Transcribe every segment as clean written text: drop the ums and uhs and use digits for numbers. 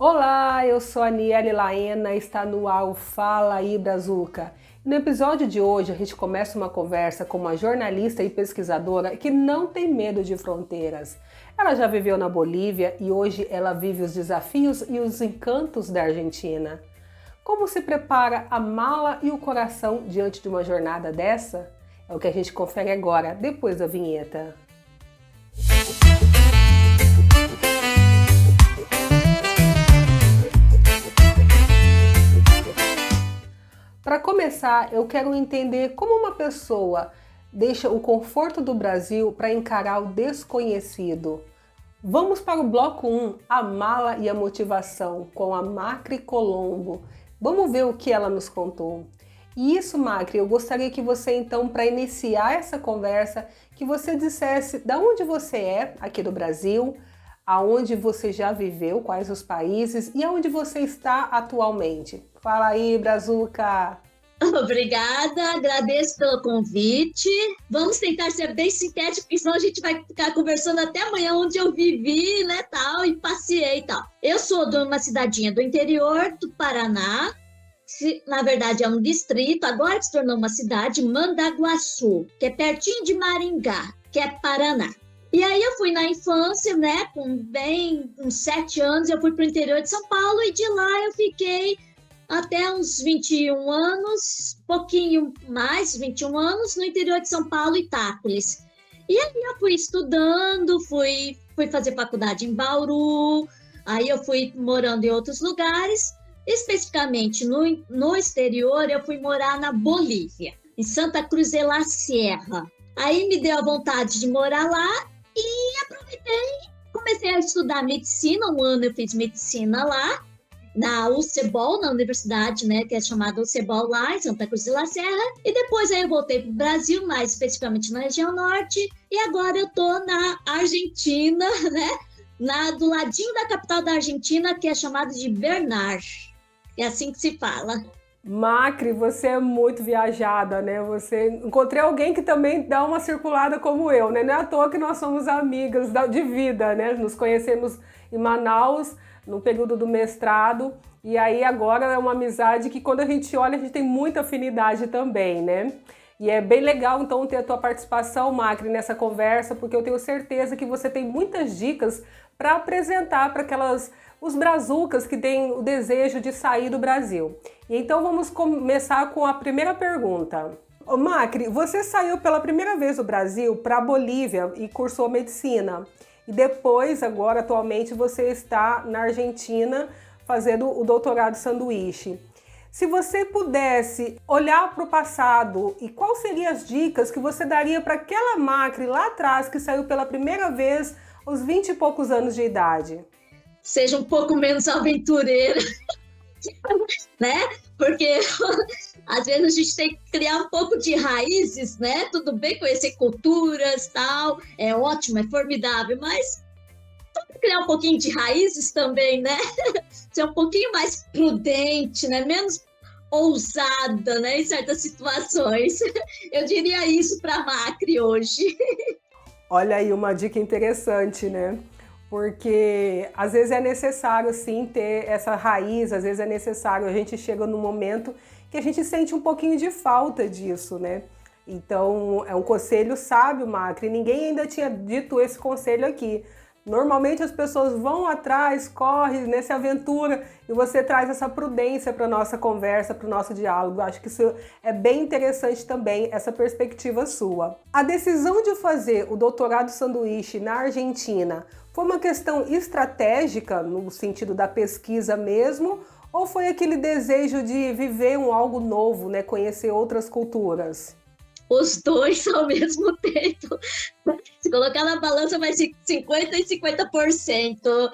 Olá, eu sou a Aniele Laena, está no ar o Fala aí Brazuca. No episódio de hoje a gente começa uma conversa com uma jornalista e pesquisadora que não tem medo de fronteiras. Ela já viveu na Bolívia e hoje ela vive os desafios e os encantos da Argentina. Como se prepara a mala e o coração diante de uma jornada dessa? É o que a gente confere agora, depois da vinheta. Para começar, eu quero entender como uma pessoa deixa o conforto do Brasil para encarar o desconhecido. Vamos para o bloco 1, a mala e a motivação, com a Macri Colombo. Vamos ver o que ela nos contou. E isso, Macri, eu gostaria que você então, para iniciar essa conversa, que você dissesse de onde você é aqui do Brasil, aonde você já viveu, quais os países e aonde você está atualmente. Fala aí, Brazuca! Obrigada, agradeço pelo convite. Vamos tentar ser bem sintético, porque senão a gente vai ficar conversando até amanhã onde eu vivi, né, tal, e passei e tal. Eu sou de uma cidadinha do interior do Paraná, na verdade é um distrito, agora que se tornou uma cidade, Mandaguaçu, que é pertinho de Maringá, que é Paraná. E aí eu fui na infância, né, com bem uns 7 anos, eu fui para o interior de São Paulo e de lá eu fiquei até uns 21 anos, pouquinho mais, 21 anos, no interior de São Paulo, Itápolis. E aí eu fui estudando, fui fazer faculdade em Bauru, aí eu fui morando em outros lugares, especificamente no exterior, eu fui morar na Bolívia, em Santa Cruz de la Sierra. Aí me deu a vontade de morar lá e aproveitei, comecei a estudar medicina, um ano eu fiz medicina lá, na UCEBOL, na universidade, né, que é chamada UCEBOL lá em Santa Cruz de la Sierra, e depois aí eu voltei para o Brasil, mais especificamente na região norte, e agora eu tô na Argentina, né, do ladinho da capital da Argentina, que é chamada de Bernard, é assim que se fala. Macri, você é muito viajada, né? Encontrei alguém que também dá uma circulada como eu, né? Não é à toa que nós somos amigas de vida, né? Nos conhecemos em Manaus, no período do mestrado, e aí agora é uma amizade que quando a gente olha, a gente tem muita afinidade também, né? E é bem legal então ter a tua participação, Macri, nessa conversa, porque eu tenho certeza que você tem muitas dicas para apresentar para os brazucas que têm o desejo de sair do Brasil. E então vamos começar com a primeira pergunta. Ô, Macri, você saiu pela primeira vez do Brasil para a Bolívia e cursou medicina. E depois, agora, atualmente, você está na Argentina fazendo o doutorado sanduíche. Se você pudesse olhar para o passado, e quais seriam as dicas que você daria para aquela Macri lá atrás que saiu pela primeira vez aos 20 e poucos anos de idade? Seja um pouco menos aventureira, né? Porque às vezes a gente tem que criar um pouco de raízes, né? Tudo bem conhecer culturas, tal, é ótimo, é formidável, mas criar um pouquinho de raízes também, né? Ser um pouquinho mais prudente, né? Menos ousada, né? Em certas situações. Eu diria isso para a Macri hoje. Olha aí uma dica interessante, né? Porque às vezes é necessário sim ter essa raiz, às vezes é necessário, a gente chega num momento que a gente sente um pouquinho de falta disso, né? Então é um conselho sábio, Macri, ninguém ainda tinha dito esse conselho aqui. Normalmente as pessoas vão atrás, correm, né, se aventura, e você traz essa prudência para a nossa conversa, para o nosso diálogo. Acho que isso é bem interessante também, essa perspectiva sua. A decisão de fazer o doutorado sanduíche na Argentina foi uma questão estratégica, no sentido da pesquisa mesmo, ou foi aquele desejo de viver algo novo, né, conhecer outras culturas? Os dois ao mesmo tempo. Se colocar na balança, vai ser 50% e 50%.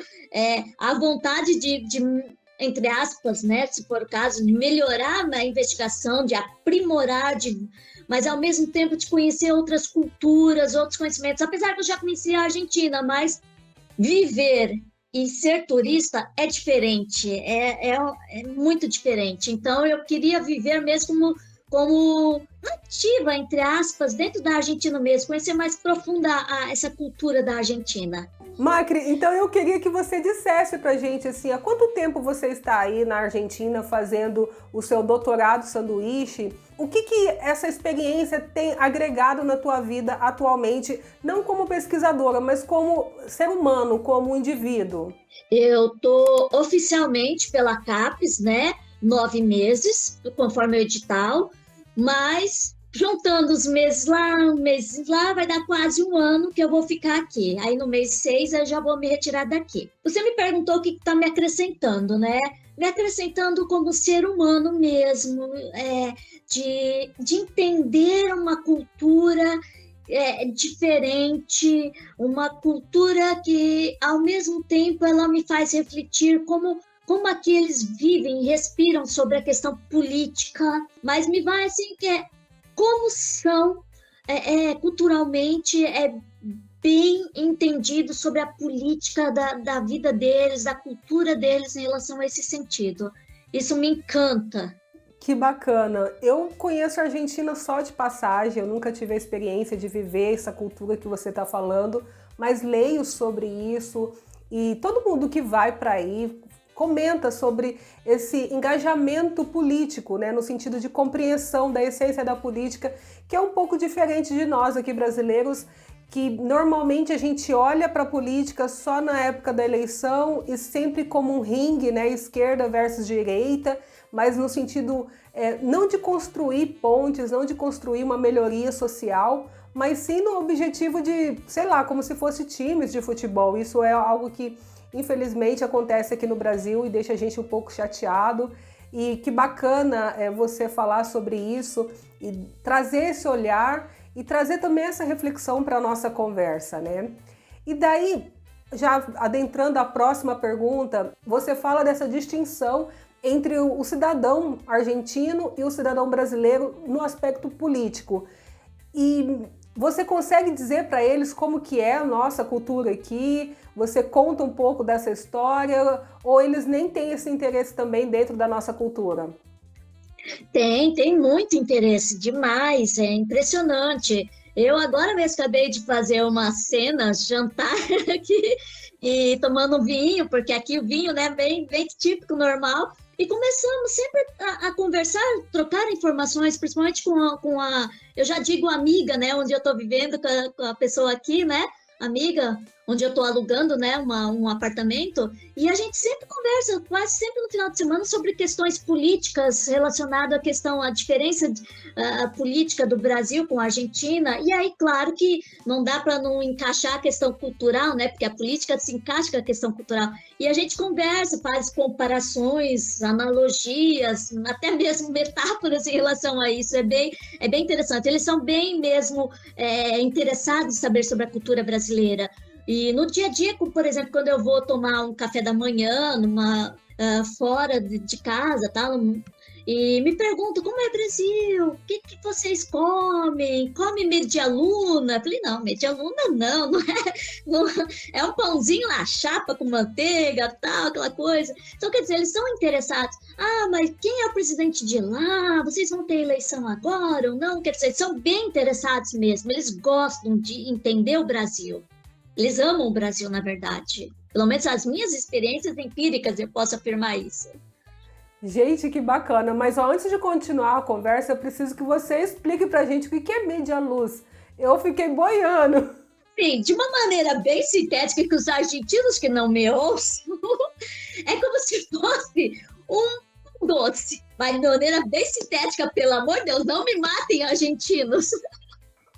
A vontade de, entre aspas, né, se for o caso, de melhorar na investigação, de aprimorar, mas ao mesmo tempo de conhecer outras culturas, outros conhecimentos. Apesar que eu já conhecia a Argentina, mas viver e ser turista é diferente, é muito diferente. Então, eu queria viver mesmo como nativa, entre aspas, dentro da Argentina mesmo, conhecer mais profunda essa cultura da Argentina. Macri, então eu queria que você dissesse pra gente, assim, há quanto tempo você está aí na Argentina fazendo o seu doutorado sanduíche? O que essa experiência tem agregado na tua vida atualmente, não como pesquisadora, mas como ser humano, como indivíduo? Eu tô oficialmente pela CAPES, né? 9 meses, conforme o edital, mas juntando os meses lá, vai dar quase um ano que eu vou ficar aqui. Aí no mês 6 eu já vou me retirar daqui. Você me perguntou o que está me acrescentando, né? Me acrescentando como ser humano mesmo, de entender uma cultura diferente, uma cultura que, ao mesmo tempo, ela me faz refletir como aqui eles vivem e respiram sobre a questão política, mas me vai assim como são culturalmente bem entendido sobre a política da vida deles, da cultura deles em relação a esse sentido. Isso me encanta. Que bacana! Eu conheço a Argentina só de passagem, eu nunca tive a experiência de viver essa cultura que você está falando, mas leio sobre isso e todo mundo que vai para aí comenta sobre esse engajamento político, né, no sentido de compreensão da essência da política, que é um pouco diferente de nós aqui brasileiros, que normalmente a gente olha para a política só na época da eleição e sempre como um ringue, né, esquerda versus direita, mas no sentido não de construir pontes, não de construir uma melhoria social, mas sim no objetivo de, sei lá, como se fosse times de futebol. Isso é algo que infelizmente acontece aqui no Brasil e deixa a gente um pouco chateado. E que bacana você falar sobre isso e trazer esse olhar e trazer também essa reflexão para a nossa conversa, né? E daí, já adentrando a próxima pergunta, você fala dessa distinção entre o cidadão argentino e o cidadão brasileiro no aspecto político. E você consegue dizer para eles como que é a nossa cultura aqui? Você conta um pouco dessa história ou eles nem têm esse interesse também dentro da nossa cultura? Tem muito interesse, demais, é impressionante. Eu agora mesmo acabei de fazer uma cena, jantar aqui, e tomando um vinho, porque aqui o vinho, né, bem típico, normal, e começamos sempre a conversar, trocar informações, principalmente com a, eu já digo amiga, né, onde eu estou vivendo com a pessoa aqui, né, amiga, onde eu estou alugando, né, um apartamento, e a gente sempre conversa, quase sempre no final de semana, sobre questões políticas relacionadas à diferença política do Brasil com a Argentina, e aí, claro que não dá para não encaixar a questão cultural, né, porque a política se encaixa com a questão cultural, e a gente conversa, faz comparações, analogias, até mesmo metáforas em relação a isso, é bem interessante, eles são bem mesmo interessados em saber sobre a cultura brasileira. E no dia a dia, por exemplo, quando eu vou tomar um café da manhã fora de casa, tal, e me perguntam como é Brasil, o que vocês comem? Come medialuna? Falei, não, medialuna não é um pãozinho na chapa com manteiga, tal, aquela coisa. Então, quer dizer, eles são interessados. Ah, mas quem é o presidente de lá? Vocês vão ter eleição agora ou não? Quer dizer, eles são bem interessados mesmo, eles gostam de entender o Brasil. Eles amam o Brasil, na verdade. Pelo menos as minhas experiências empíricas, eu posso afirmar isso. Gente, que bacana. Mas antes de continuar a conversa, eu preciso que você explique pra gente o que é media luz. Eu fiquei boiando. Sim, de uma maneira bem sintética, que os argentinos que não me ouçam, é como se fosse um doce. Mas de maneira bem sintética, pelo amor de Deus, não me matem, argentinos.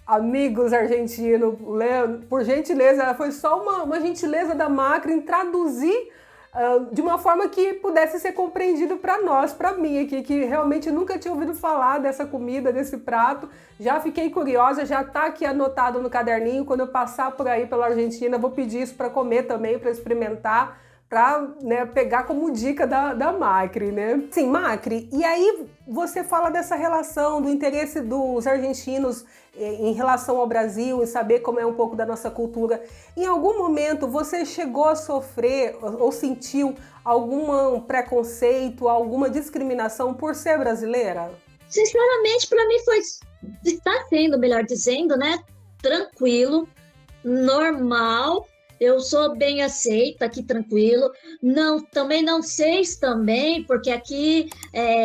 Amigos argentinos, por gentileza, foi só uma gentileza da Macri em traduzir de uma forma que pudesse ser compreendido para nós, para mim aqui, que realmente nunca tinha ouvido falar dessa comida, desse prato. Já fiquei curiosa, já está aqui anotado no caderninho. Quando eu passar por aí pela Argentina, vou pedir isso para comer também, para experimentar, para, né, pegar como dica da Macri, né? Sim, Macri, e aí você fala dessa relação, do interesse dos argentinos em relação ao Brasil e saber como é um pouco da nossa cultura. Em algum momento você chegou a sofrer ou sentiu algum preconceito, alguma discriminação por ser brasileira? Sinceramente, para mim está sendo, melhor dizendo, né? Tranquilo, normal. Eu sou bem aceita aqui, tranquilo. Não, também não sei se também, porque aqui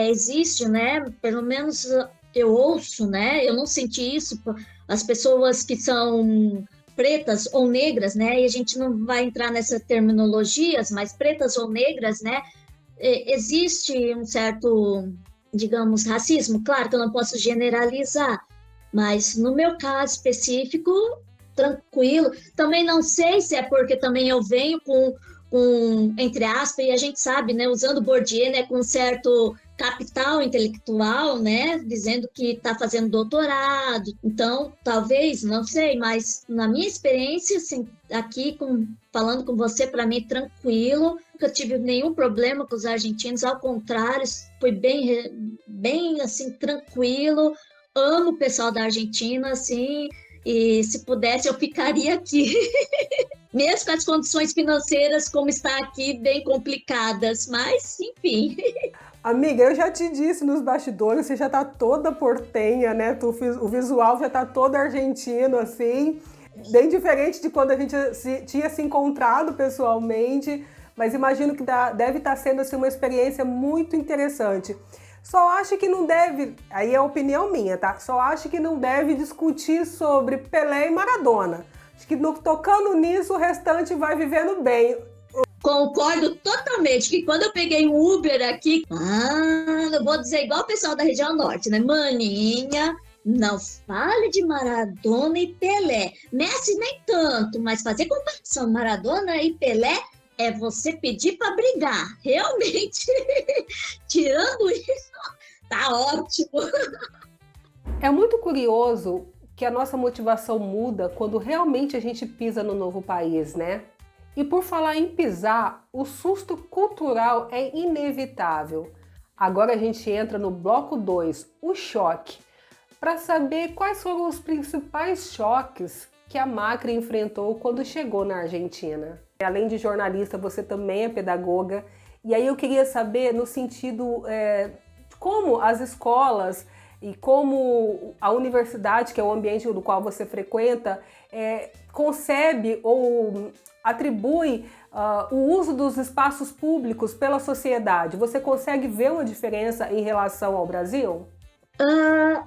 existe, né? Pelo menos eu ouço, né? Eu não senti isso. As pessoas que são pretas ou negras, né? E a gente não vai entrar nessas terminologias, mas pretas ou negras, né? Existe um certo, digamos, racismo. Claro que eu não posso generalizar, mas no meu caso específico, tranquilo. Também não sei se é porque também eu venho com entre aspas, e a gente sabe, né, usando Bourdieu, né, com um certo capital intelectual, né, dizendo que está fazendo doutorado. Então, talvez, não sei, mas na minha experiência, assim, aqui falando com você, para mim, tranquilo. Nunca tive nenhum problema com os argentinos, ao contrário, foi bem assim, tranquilo. Amo o pessoal da Argentina, assim, e se pudesse eu ficaria aqui, mesmo com as condições financeiras como está aqui, bem complicadas, mas enfim. Amiga, eu já te disse nos bastidores, você já tá toda portenha, né? O visual já tá todo argentino, assim, bem diferente de quando a gente tinha se encontrado pessoalmente, mas imagino que deve estar sendo assim, uma experiência muito interessante. Só acho que não deve, aí é a opinião minha, tá? Só acho que não deve discutir sobre Pelé e Maradona. Acho que tocando nisso, o restante vai vivendo bem. Concordo totalmente, que quando eu peguei um Uber aqui, eu vou dizer igual o pessoal da região norte, né? Maninha, não fale de Maradona e Pelé. Messi nem tanto, mas fazer comparação Maradona e Pelé é você pedir para brigar. Realmente, tirando isso, tá ótimo. É muito curioso que a nossa motivação muda quando realmente a gente pisa no novo país, né? E por falar em pisar, o susto cultural é inevitável. Agora a gente entra no bloco 2, o choque, para saber quais foram os principais choques que a Macri enfrentou quando chegou na Argentina. Além de jornalista, você também é pedagoga, e aí eu queria saber no sentido de como as escolas e como a universidade, que é o ambiente do qual você frequenta, concebe ou atribui o uso dos espaços públicos pela sociedade. Você consegue ver uma diferença em relação ao Brasil?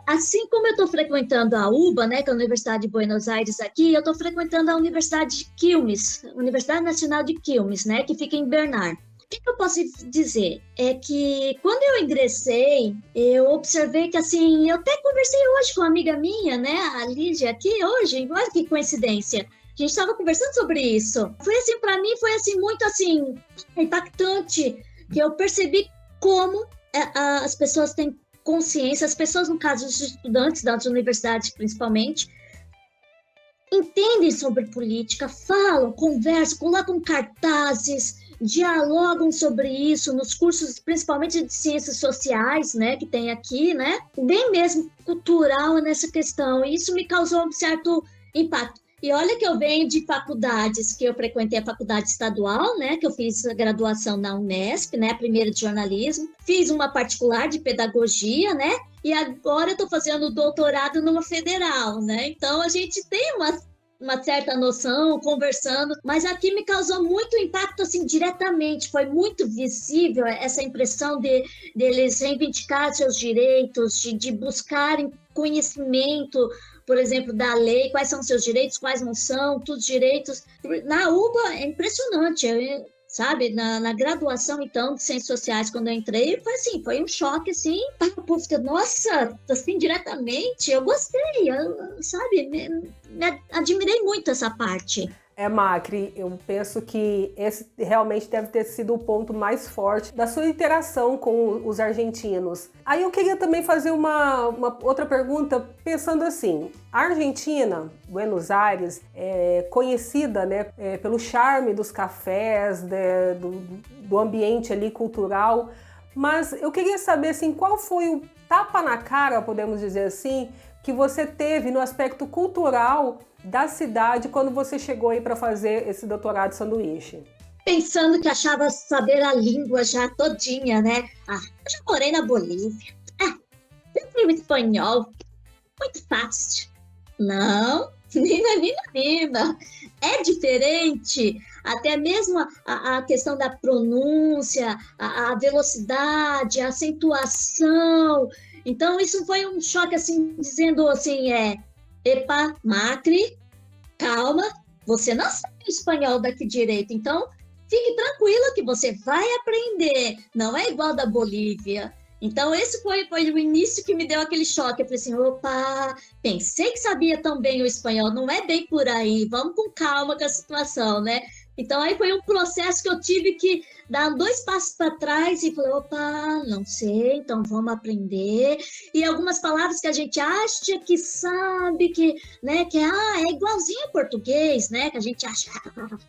Assim como eu estou frequentando a UBA, né, que é a Universidade de Buenos Aires aqui, eu estou frequentando a Universidade de Quilmes, Universidade Nacional de Quilmes, né, que fica em Bernard. O que eu posso dizer? É que quando eu ingressei, eu observei que, assim, eu até conversei hoje com uma amiga minha, né, a Lígia, aqui hoje, olha que coincidência. A gente estava conversando sobre isso. Foi assim, para mim, foi assim, muito assim, impactante, que eu percebi como as pessoas têm consciência, as pessoas, no caso, os estudantes das universidades, principalmente, entendem sobre política, falam, conversam, colocam cartazes, dialogam sobre isso nos cursos, principalmente de ciências sociais, né, que tem aqui, né, bem mesmo cultural nessa questão. E isso me causou um certo impacto. E olha que eu venho de faculdades, que eu frequentei a faculdade estadual, né, que eu fiz a graduação na Unesp, né, a primeira de jornalismo, fiz uma particular de pedagogia, né, e agora eu estou fazendo doutorado numa federal, né, então a gente tem uma certa noção, conversando, mas aqui me causou muito impacto, assim, diretamente, foi muito visível essa impressão deles reivindicar seus direitos, de buscarem conhecimento, por exemplo, da lei, quais são seus direitos, quais não são, todos os direitos. Na UBA é impressionante, sabe? Na graduação, então, de Ciências Sociais, quando eu entrei, foi assim, foi um choque, assim, para o povo, nossa, assim, diretamente, eu gostei, sabe? Me admirei muito essa parte. Macri, eu penso que esse realmente deve ter sido o ponto mais forte da sua interação com os argentinos. Aí eu queria também fazer uma outra pergunta, pensando assim, a Argentina, Buenos Aires, é conhecida, né, pelo charme dos cafés, do ambiente ali cultural, mas eu queria saber assim, qual foi o tapa na cara, podemos dizer assim, que você teve no aspecto cultural da cidade quando você chegou aí para fazer esse doutorado de sanduíche? Pensando que achava saber a língua já todinha, né? Eu já morei na Bolívia. Eu falo espanhol. Muito fácil. Não, Nina, Nina, Nina. É diferente, até mesmo a questão da pronúncia, a velocidade, a acentuação. Então, isso foi um choque, assim, dizendo assim, epa, Macri, calma, você não sabe o espanhol daqui direito, então fique tranquila que você vai aprender, não é igual da Bolívia. Então, esse foi o início que me deu aquele choque. Eu falei assim, opa, pensei que sabia tão bem o espanhol, não é bem por aí, vamos com calma com a situação, né? Então, aí foi um processo que eu tive que dar 2 passos para trás e falei, opa, não sei, então vamos aprender. E algumas palavras que a gente acha que sabe, que, né, que é igualzinho ao português, né, que a gente acha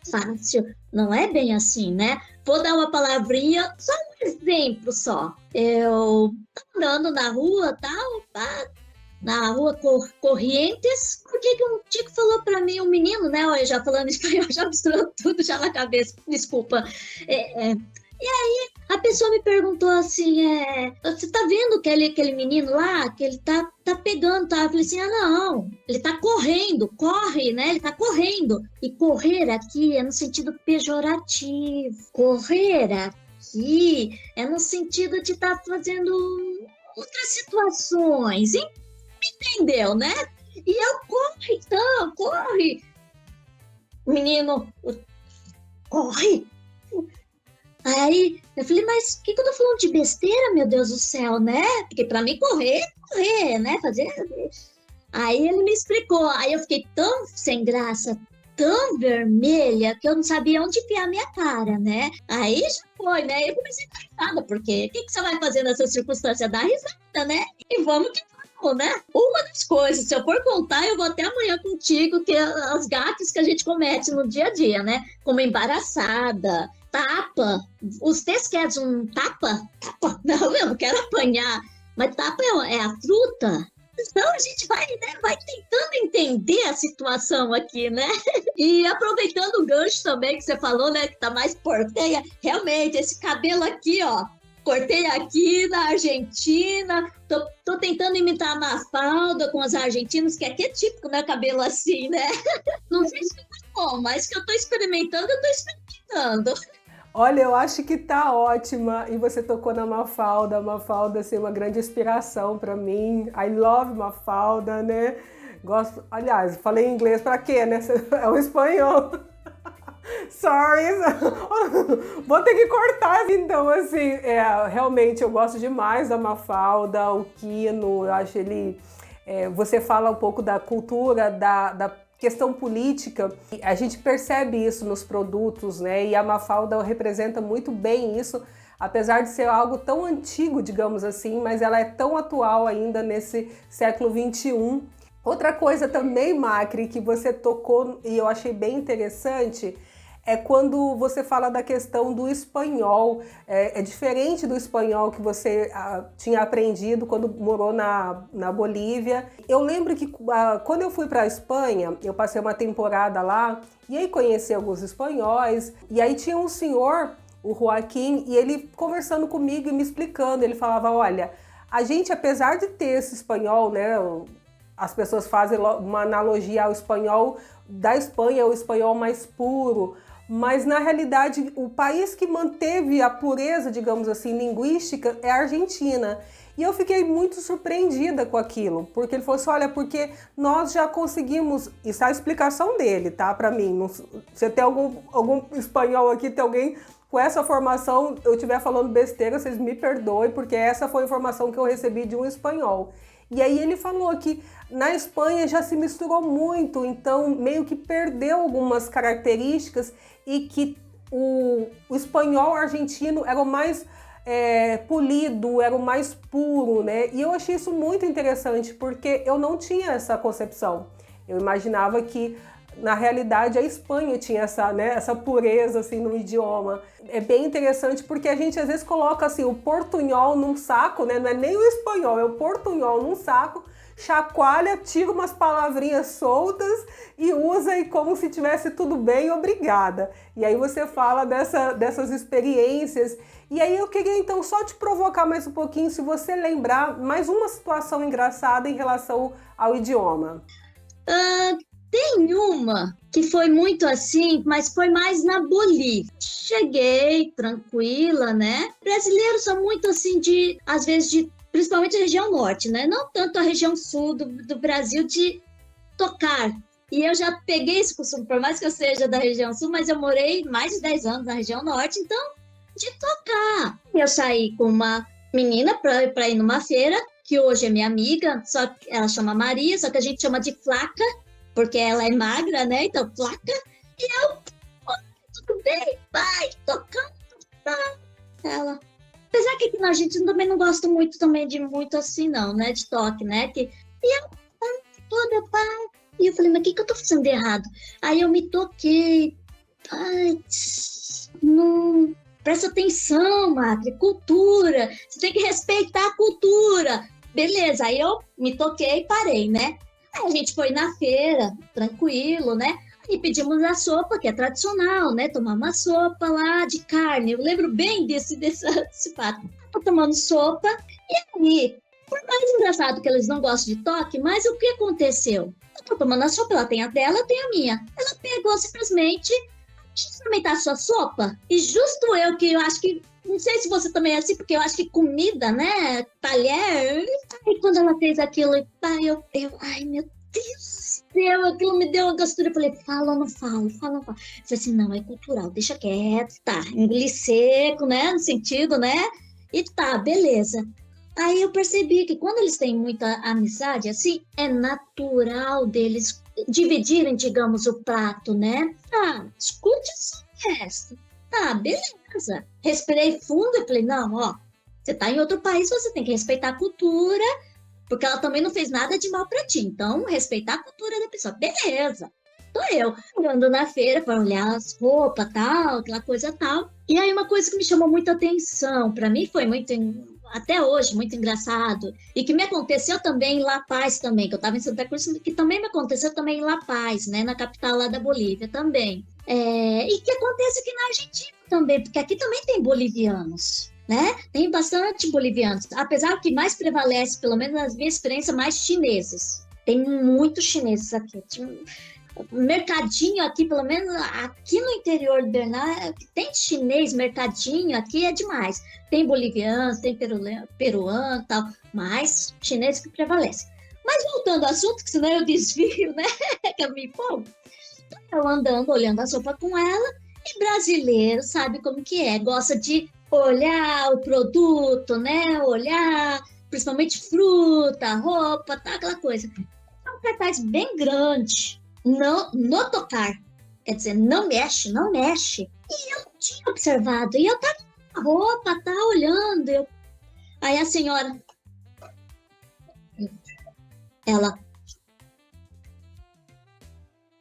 fácil. Não é bem assim, né? Vou dar uma palavrinha, só um exemplo só. Eu andando na rua, tal, na rua Corrientes, por que um tico falou para mim, um menino, né? Olha, já falando espanhol, já misturando tudo já na cabeça, desculpa. E aí a pessoa me perguntou assim, você tá vendo aquele menino lá, que ele tá pegando, tá? Eu falei assim, não, ele tá correndo, corre, né? Ele tá correndo. E correr aqui é no sentido pejorativo. Correr aqui é no sentido de estar fazendo outras situações, entendeu, né? E eu, corre, então, corre. Menino, corre. Aí eu falei, mas o que eu tô falando de besteira, meu Deus do céu, né? Porque pra mim correr, né? Fazer. Aí ele me explicou. Aí eu fiquei tão sem graça, tão vermelha, que eu não sabia onde enfiar a minha cara, né? Aí já foi, né? Eu comecei a dar risada, porque o que você vai fazer nessa circunstância? Dar risada, né? E vamos que vamos, né? Uma das coisas, se eu for contar, eu vou até amanhã contigo, que é as gafes que a gente comete no dia a dia, né? Como embaraçada, tapa. Os querem um tapa? Tapa? Não, eu não quero apanhar. Mas tapa é a fruta? Então a gente vai tentando entender a situação aqui, né? E aproveitando o gancho também que você falou, né? Que tá mais porteia. Realmente, esse cabelo aqui, ó. Cortei aqui na Argentina. Tô tentando imitar a Mafalda com os argentinos, que aqui é típico, né? Cabelo assim, né? Não sei se ficou bom, mas que eu tô experimentando, eu tô experimentando. Olha, eu acho que tá ótima. E você tocou na Mafalda. A Mafalda, assim, é uma grande inspiração para mim. I love Mafalda, né? Gosto. Aliás, falei inglês para quê, né? É o espanhol. Sorry. Vou ter que cortar. Então, assim, realmente eu gosto demais da Mafalda, o Quino. Eu acho ele. Você fala um pouco da cultura, da questão política, a gente percebe isso nos produtos, né? E a Mafalda representa muito bem isso, apesar de ser algo tão antigo, digamos assim, mas ela é tão atual ainda nesse século XXI. Outra coisa também, Macri, que você tocou e eu achei bem interessante, é quando você fala da questão do espanhol. É diferente do espanhol que você tinha aprendido quando morou na Bolívia. Eu lembro que quando eu fui para a Espanha, eu passei uma temporada lá e aí conheci alguns espanhóis. E aí tinha um senhor, o Joaquim, e ele conversando comigo e me explicando. Ele falava, olha, a gente, apesar de ter esse espanhol, né, as pessoas fazem uma analogia ao espanhol da Espanha, o espanhol mais puro, mas na realidade o país que manteve a pureza, digamos assim, linguística é a Argentina. E eu fiquei muito surpreendida com aquilo, porque ele falou assim, olha, porque nós já conseguimos, isso é a explicação dele, tá, para mim, não, se tem algum espanhol aqui, tem alguém com essa formação, eu estiver falando besteira, vocês me perdoem, porque essa foi a informação que eu recebi de um espanhol. E aí ele falou que na Espanha já se misturou muito, então meio que perdeu algumas características e que o espanhol argentino era o mais polido, era o mais puro, né? E eu achei isso muito interessante, porque eu não tinha essa concepção. Eu imaginava que, na realidade, a Espanha tinha essa pureza assim, no idioma. É bem interessante porque a gente às vezes coloca assim, o portunhol num saco, né? Não é nem o espanhol, é o portunhol num saco, chacoalha, tira umas palavrinhas soltas e usa e como se tivesse tudo bem, obrigada. E aí você fala dessas experiências. E aí eu queria então só te provocar mais um pouquinho, se você lembrar mais uma situação engraçada em relação ao idioma. Tem uma que foi muito assim, mas foi mais na Bolívia. Cheguei tranquila, né? Brasileiros são muito assim às vezes principalmente a região norte, né? Não tanto a região sul do Brasil de tocar. E eu já peguei esse costume, por mais que eu seja da região sul, mas eu morei mais de 10 anos na região norte, então, de tocar. Eu saí com uma menina para ir numa feira, que hoje é minha amiga, só que ela chama Maria, só que a gente chama de Flaca, porque ela é magra, né? Então, Flaca. E eu, tudo bem, vai, tocando, tá. Ela. Apesar que aqui na Argentina também não gosto muito também de muito assim, não, né? De toque, né? E eu toda pá. E eu falei, mas o que eu tô fazendo de errado? Aí eu me toquei. Ai, não. Presta atenção, Macri, cultura. Você tem que respeitar a cultura. Beleza, aí eu me toquei e parei, né? Aí a gente foi na feira, tranquilo, né? E pedimos a sopa, que é tradicional, né? Tomar uma sopa lá de carne. Eu lembro bem desse fato. Tô tomando sopa, e aí, por mais engraçado que eles não gostam de toque, mas o que aconteceu? Eu tô tomando a sopa, ela tem a dela, eu tenho a minha. Ela pegou simplesmente, deixa eu experimentar a sua sopa. E justo eu, que eu acho que, não sei se você também é assim, porque eu acho que comida, né? Talher. Aí quando ela fez aquilo, ai meu Deus do céu, aquilo me deu uma gastura. Eu falei, fala ou não falo, fala ou não falo. Eu falei assim, não, é cultural, deixa quieto, tá. Engoli seco, né? No sentido, né? E tá, beleza. Aí eu percebi que quando eles têm muita amizade, assim, é natural deles dividirem, digamos, o prato, né? Ah, escute o resto. Tá, beleza. Respirei fundo e falei, não, ó, você tá em outro país, você tem que respeitar a cultura, porque ela também não fez nada de mal para ti. Então, respeitar a cultura da pessoa. Beleza. Tô eu andando na feira para olhar as roupas, tal, aquela coisa tal. E aí uma coisa que me chamou muita atenção, para mim foi muito, até hoje, muito engraçado, e que me aconteceu também em La Paz também, que eu estava em Santa Cruz, que também me aconteceu também em La Paz, né, na capital lá da Bolívia também. E que acontece aqui na Argentina também, porque aqui também tem bolivianos, né? Tem bastante bolivianos, apesar que mais prevalece, pelo menos na minha experiência, mais chineses. Tem muitos chineses aqui. Mercadinho aqui, pelo menos aqui no interior do Bernal, tem chinês, mercadinho aqui é demais. Tem bolivianos, tem peruano e tal, mas chinês que prevalece. Mas voltando ao assunto, que senão eu desvio, né? Que eu me empolgo. Eu andando, olhando a sopa com ela, e brasileiro sabe como que é, gosta de olhar o produto, né? Olhar, principalmente fruta, roupa, tá, aquela coisa. É um cartaz bem grande. Não, no tocar, quer dizer, não mexe, não mexe. E eu não tinha observado, e eu tava com a roupa, tá olhando. Aí a senhora, ela,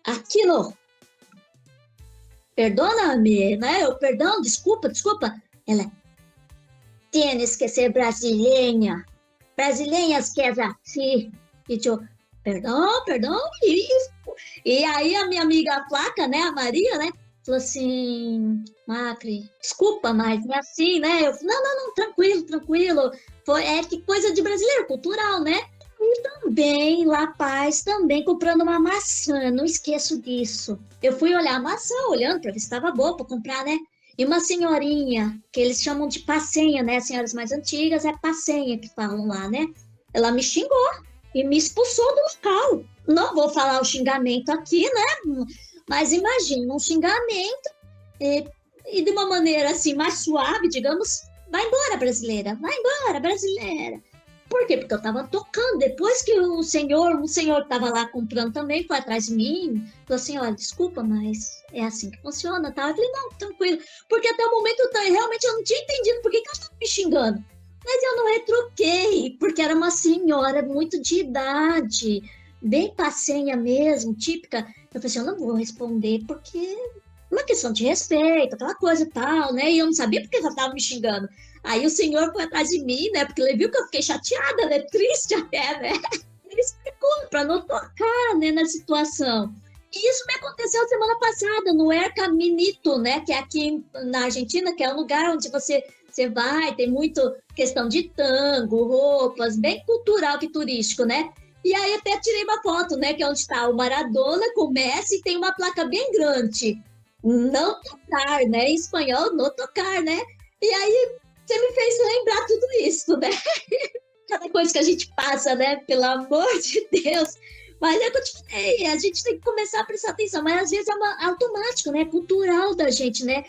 aquilo, perdona-me, né? Perdão, desculpa. Ela, tienes que ser brasileira. Brasileiras que é assim. E eu, perdão, e aí a minha amiga a Flaca, né, a Maria, né, falou assim, Macri, desculpa, mas é assim, né? Eu falei, não, tranquilo. Que coisa de brasileiro, cultural, né? E também, La Paz, também comprando uma maçã, não esqueço disso. Eu fui olhar a maçã, olhando para ver se estava boa para comprar, né? E uma senhorinha, que eles chamam de passenha, né? As senhoras mais antigas é passenha que falam lá, né? Ela me xingou e me expulsou do local. Não vou falar o xingamento aqui, né? Mas imagina, um xingamento e de uma maneira assim, mais suave, digamos, vai embora, brasileira. Por quê? Porque eu estava tocando. Depois que um senhor estava lá comprando também, foi atrás de mim, falou assim, olha, desculpa, mas é assim que funciona, tá? Eu falei, não, tranquilo. Porque até o momento realmente eu não tinha entendido por que ela estava me xingando. Mas eu não retruquei, porque era uma senhora muito de idade, bem passenha mesmo, típica. Eu falei assim, eu não vou responder porque é uma questão de respeito, aquela coisa e tal, né? E eu não sabia porque ela estava me xingando. Aí o senhor foi atrás de mim, né? Porque ele viu que eu fiquei chateada, né? Triste até, né? Ele explicou para não tocar, né, na situação. E isso me aconteceu semana passada no El Caminito, né? Que é aqui na Argentina, que é um lugar onde você vai, tem muito questão de tango, roupas, bem cultural que turístico, né? E aí até tirei uma foto, né? Que é onde está o Maradona com o Messi, e tem uma placa bem grande. Não tocar, né? Em espanhol, não tocar, né? E aí você me fez lembrar tudo isso, né? Cada coisa que a gente passa, né? Pelo amor de Deus. Mas é o que eu te falei, a gente tem que começar a prestar atenção, mas às vezes é automático, né? Cultural da gente, né?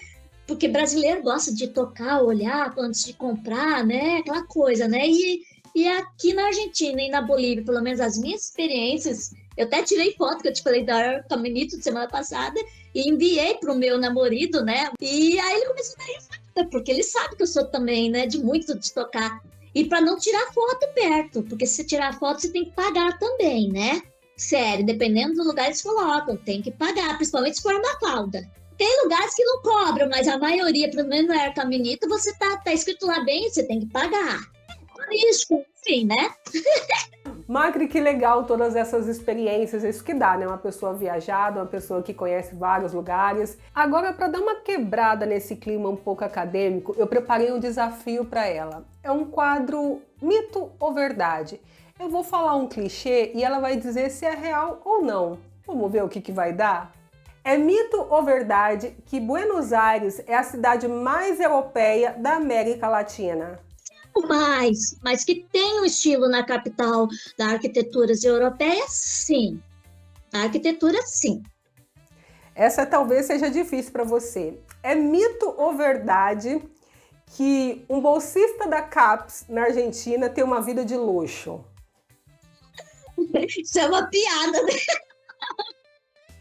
Porque brasileiro gosta de tocar, olhar antes de comprar, né? Aquela coisa, né? E aqui na Argentina e na Bolívia, pelo menos as minhas experiências, eu até tirei foto que eu te falei da Caminito de semana passada e enviei pro meu namorado, né? E aí ele começou a dar risada, porque ele sabe que eu sou também, né? De muito de tocar. E para não tirar foto perto, porque se tirar foto você tem que pagar também, né? Sério, dependendo do lugar eles colocam, tem que pagar, principalmente se for uma falda. Tem lugares que não cobram, mas a maioria, pelo menos no Air Caminito, você tá escrito lá bem, você tem que pagar. Turístico, enfim, né? Macri, que legal todas essas experiências, isso que dá, né? Uma pessoa viajada, uma pessoa que conhece vários lugares. Agora, para dar uma quebrada nesse clima um pouco acadêmico, eu preparei um desafio para ela. É um quadro Mito ou Verdade. Eu vou falar um clichê e ela vai dizer se é real ou não. Vamos ver o que vai dar? É mito ou verdade que Buenos Aires é a cidade mais europeia da América Latina? Mas que tem um estilo na capital da arquitetura europeia, sim. A arquitetura, sim. Essa talvez seja difícil para você. É mito ou verdade que um bolsista da CAPES na Argentina tem uma vida de luxo? Isso é uma piada, né?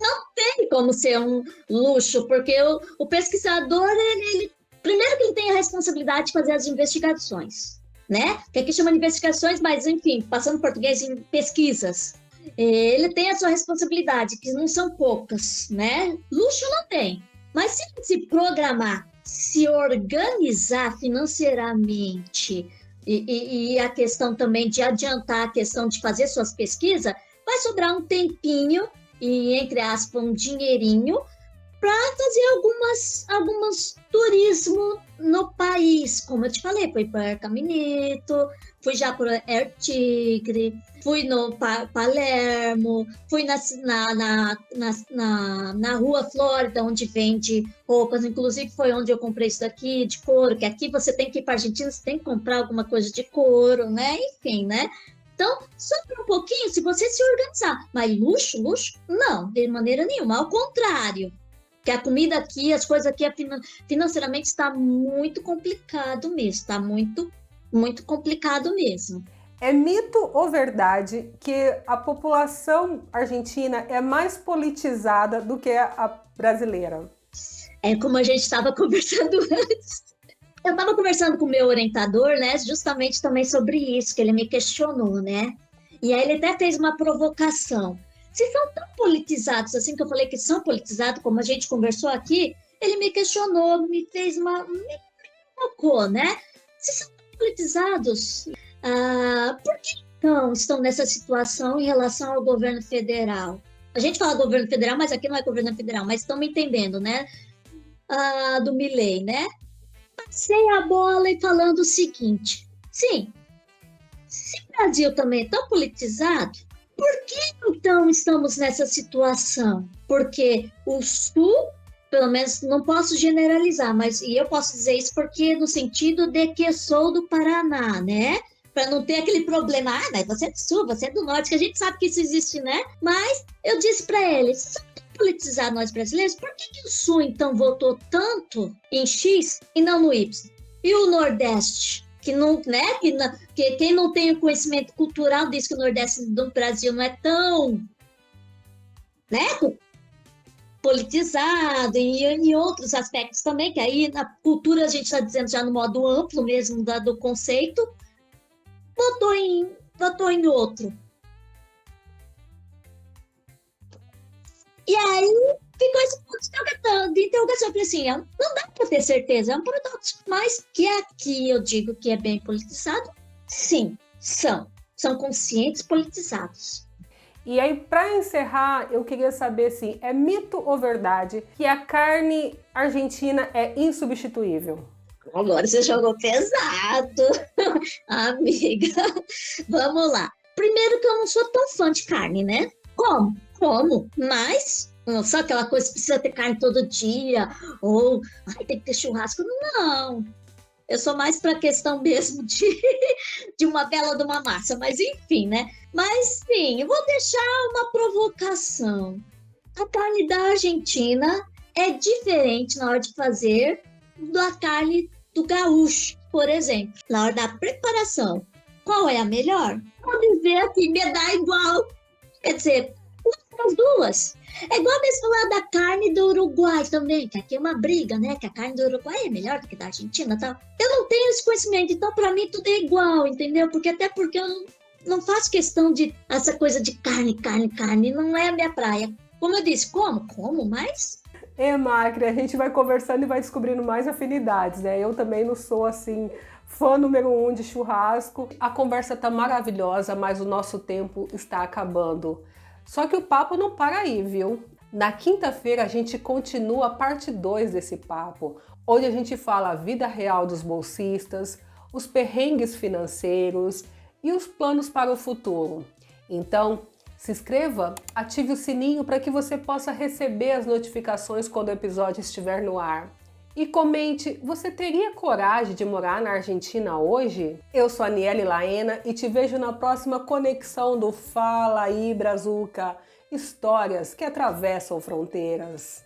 Não tem como ser um luxo, porque o pesquisador, primeiro que ele tem a responsabilidade de fazer as investigações, né? Que aqui chama de investigações, mas enfim, passando português em pesquisas. Ele tem a sua responsabilidade, que não são poucas, né? Luxo não tem. Mas se ele se programar, se organizar financeiramente e a questão também de adiantar a questão de fazer suas pesquisas, vai sobrar um tempinho e, entre aspas, um dinheirinho para fazer algumas turismo no país. Como eu te falei, fui para Caminito, fui já para Air Tigre, fui no Palermo, fui na Rua Flórida, onde vende roupas, inclusive foi onde eu comprei isso daqui, de couro, que aqui você tem que ir para a Argentina, você tem que comprar alguma coisa de couro, né? Enfim, né? Então, sobra um pouquinho se você se organizar. Mas luxo, não, de maneira nenhuma. Ao contrário, que a comida aqui, as coisas aqui, financeiramente está muito complicado mesmo. Está muito, muito complicado mesmo. É mito ou verdade que a população argentina é mais politizada do que a brasileira? É como a gente estava conversando antes. Eu estava conversando com o meu orientador, né, justamente também sobre isso, que ele me questionou, né? E aí ele até fez uma provocação. Se são tão politizados, assim que eu falei que são politizados, como a gente conversou aqui, ele me questionou, me provocou, né? Se são tão politizados, por que então estão nessa situação em relação ao governo federal? A gente fala governo federal, mas aqui não é governo federal, mas estão me entendendo, né? Do Milei, né? Passei a bola e falando o seguinte, sim, se o Brasil também é tão politizado, por que então estamos nessa situação? Porque o Sul, pelo menos não posso generalizar, mas e eu posso dizer isso porque no sentido de que eu sou do Paraná, né? Para não ter aquele problema, mas você é do Sul, você é do Norte, que a gente sabe que isso existe, né? Mas eu disse para eles, politizar nós brasileiros, por que o Sul, então, votou tanto em X e não no Y? E o Nordeste, que não, né? Que quem não tem o conhecimento cultural diz que o Nordeste do Brasil não é tão, né? Politizado e em outros aspectos também, que aí na cultura a gente está dizendo já no modo amplo mesmo do conceito, votou em outro. E aí ficou esse ponto de interrogação. Eu falei assim, não dá para ter certeza, é um paradoxo. Mas que aqui eu digo que é bem politizado, sim, são conscientes politizados. E aí, para encerrar, eu queria saber assim, é mito ou verdade que a carne argentina é insubstituível? Agora você jogou pesado, amiga. Vamos lá. Primeiro que eu não sou tão fã de carne, né? Como, mas não só aquela coisa que precisa ter carne todo dia, ou ai, tem que ter churrasco. Não, eu sou mais para a questão mesmo de uma bela de uma massa, mas enfim, né? Mas sim, eu vou deixar uma provocação. A carne da Argentina é diferente na hora de fazer da carne do gaúcho, por exemplo. Na hora da preparação, qual é a melhor? Vou dizer assim, me dá igual. Quer dizer, as duas. É igual mesmo falar da carne do Uruguai também, que aqui é uma briga, né? Que a carne do Uruguai é melhor do que da Argentina e tal. Eu não tenho esse conhecimento, então para mim tudo é igual, entendeu? Até porque eu não faço questão de essa coisa de carne, não é a minha praia. Como eu disse, como mais? Macri, a gente vai conversando e vai descobrindo mais afinidades, né? Eu também não sou, assim, fã número 1 de churrasco. A conversa tá maravilhosa, mas o nosso tempo está acabando. Só que o papo não para aí, viu? Na quinta-feira a gente continua a parte 2 desse papo, onde a gente fala a vida real dos bolsistas, os perrengues financeiros e os planos para o futuro. Então, se inscreva, ative o sininho para que você possa receber as notificações quando o episódio estiver no ar. E comente, você teria coragem de morar na Argentina hoje? Eu sou a Aniele Laena e te vejo na próxima conexão do Fala aí Brazuca, histórias que atravessam fronteiras.